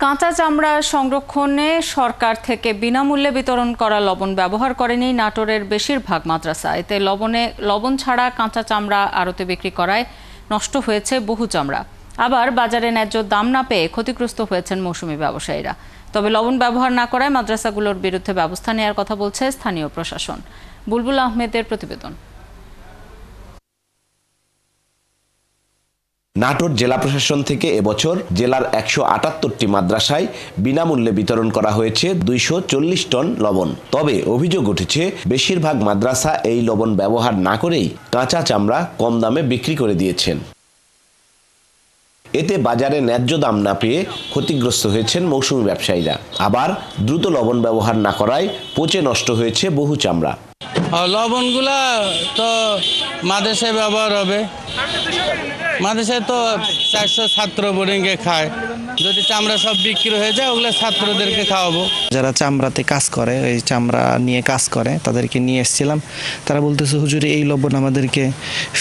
কাঁচা চামড়া সংরক্ষণে সরকার থেকে বিনামূল্যে বিতরণ করা লবণ ব্যবহার করেনি নাটোরের বেশিরভাগ মাদ্রাসা। এতে লবণ ছাড়া কাঁচা চামড়া আড়তে বিক্রি করায় নষ্ট হয়েছে বহু চামড়া। আবার বাজারে ন্যায্য দাম না পেয়ে ক্ষতিগ্রস্ত হয়েছেন মৌসুমি ব্যবসায়ীরা। তবে লবণ ব্যবহার না করায় মাদ্রাসাগুলোর বিরুদ্ধে ব্যবস্থা নেওয়ার কথা বলছে স্থানীয় প্রশাসন। বুলবুল আহমেদের প্রতিবেদন। নাটোর জেলা প্রশাসন থেকে এবছর জেলার ১৭৮টি মাদ্রাসায় বিনামূল্যে বিতরণ করা হয়েছে ২৪০ টন লবণ। তবে অভিযোগ উঠেছে বেশিরভাগ মাদ্রাসা এই লবণ ব্যবহার না করেই কাঁচা চামড়া কম দামে বিক্রি করে দিয়েছেন। এতে বাজারে ন্যায্য দাম না পেয়ে ক্ষতিগ্রস্ত হয়েছেন মৌসুমি ব্যবসায়ীরা। আবার দ্রুত লবণ ব্যবহার না করায় পচে নষ্ট হয়েছে বহু চামড়া। লবণগুলা তো মাদ্রাসায় ব্যবহার হবে, মাদ্রাসায় তো ৪০০ ছাত্র বোর্ডিংয়ে খায়, যদি চামড়া সব বিক্রি হয়ে যায় ওগুলো ছাত্রদেরকে খাওয়াবো। যারা চামড়াতে কাজ করে, এই চামড়া নিয়ে কাজ করে, তাদেরকে নিয়ে এসেছিলাম। তারা বলতেছে হুজুর এই লবণ আমাদেরকে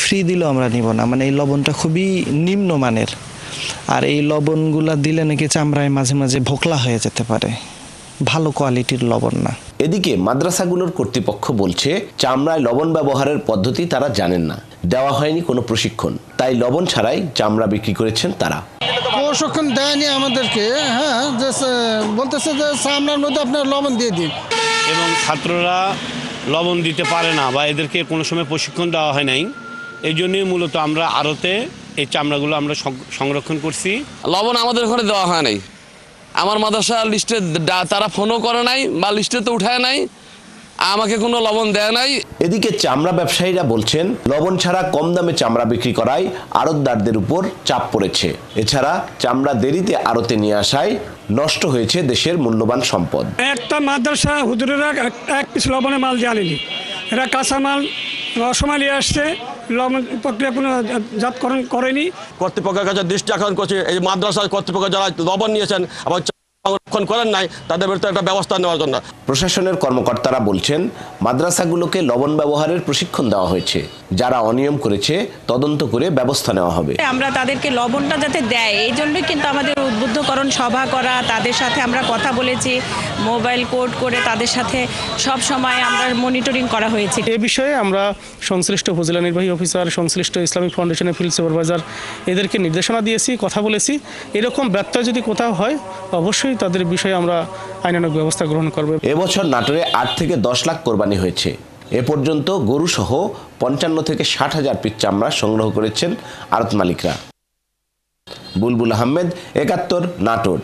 ফ্রি দিলেও আমরা নিব না, মানে এই লবণটা খুবই নিম্নমানের, আর এই লবণগুলা দিলে নাকি চামড়ায় মাঝে মাঝে ভোকলা হয়ে যেতে পারে, ভালো কোয়ালিটির লবণ না। এদিকে মাদ্রাসাগুলোর কর্তৃপক্ষ বলছে চামড়ায় লবণ ব্যবহারের পদ্ধতি তারা জানেন না, দেওয়া হয়নি কোনো প্রশিক্ষণ, তাই লবণ ছাড়াই চামড়া বিক্রি করেছেন তারা। প্রশিক্ষণ দেয়নি আমাদেরকে, বলতেছে যে চামড়ার মধ্যে আপনার লবণ দিয়ে দিন, এবং ছাত্ররা লবণ দিতে পারে না বা এদেরকে কোনো সময় প্রশিক্ষণ দেওয়া হয় নাই। এই জন্যই মূলত আমরা আড়তে এই চামড়াগুলো আমরা সংরক্ষণ করছি। লবণ আমাদের ঘরে দেওয়া হয় নাই, আমার মাদ্রাসা লিস্টে তারা ফোনও করে নাই বা লিস্টে তো উঠায় নাই, আমাকে কোনো লবণ দেয় নাই। এদিকে চামড়া ব্যবসায়ীরা বলছেন লবণ ছাড়া কম দামে চামড়া বিক্রি করায় আড়তদারদের উপর চাপ পড়েছে। এছাড়া চামড়া দেরিতে আড়তে নিয়ে আসায় নষ্ট হয়েছে দেশের মূল্যবান সম্পদ। একটা মাদ্রাসা হুজুরেরা এক পিস লবণের মাল দিয়ে আনেনি, এরা কাঁচা মাল রসমালি আসছে, লবণ প্রক্রিয়া কোনো জাতকরণ করেনি। কর্তৃপক্ষের কাছে দৃষ্টি আকর্ষণ করছে, এই মাদ্রাসার কর্তৃপক্ষ যারা লবণ নিয়েছেন আবার সংরক্ষণ করেন নাই তাদের বিরুদ্ধে একটা ব্যবস্থা নেওয়ার জন্য। প্রশাসনের কর্মকর্তারা বলছেন মাদ্রাসাগুলোকে লবণ ব্যবহারের প্রশিক্ষণ দেওয়া হয়েছে, যারা অনিয়ম করেছে তদন্ত করে ব্যবস্থা নেওয়া হবে। আমরা তাদেরকে লবণটা যাতে দেয় এই জন্যই কিন্তু আমাদের উদ্বুদ্ধকরণ সভা করা, তাদের সাথে আমরা কথা বলেছি, মোবাইল কোড করে তাদের সাথে সব সময় আমরা মনিটরিং করা হয়েছে। এ বিষয়ে আমরা সংশ্লিষ্ট উপজেলা নির্বাহী অফিসার, সংশ্লিষ্ট ইসলামিক ফাউন্ডেশনের ফিল্ড সুপারভাইজার এদেরকে নির্দেশনা দিয়েছি, কথা বলেছি। এরকম ব্যত্যয় যদি কোথাও হয় অবশ্যই তাদের বিষয়ে আমরা আইনানুগ ব্যবস্থা গ্রহণ করব। এবছর নাটোরে ৮ থেকে ১০ লাখ কোরবানি হয়েছে। এ পর্যন্ত গরু সহ ৫৫ থেকে ৬০ হাজার পিস চামড়া সংগ্রহ করেছেন আড়ত মালিকরা। বুলবুল আহমেদ, ৭১, নাটোর।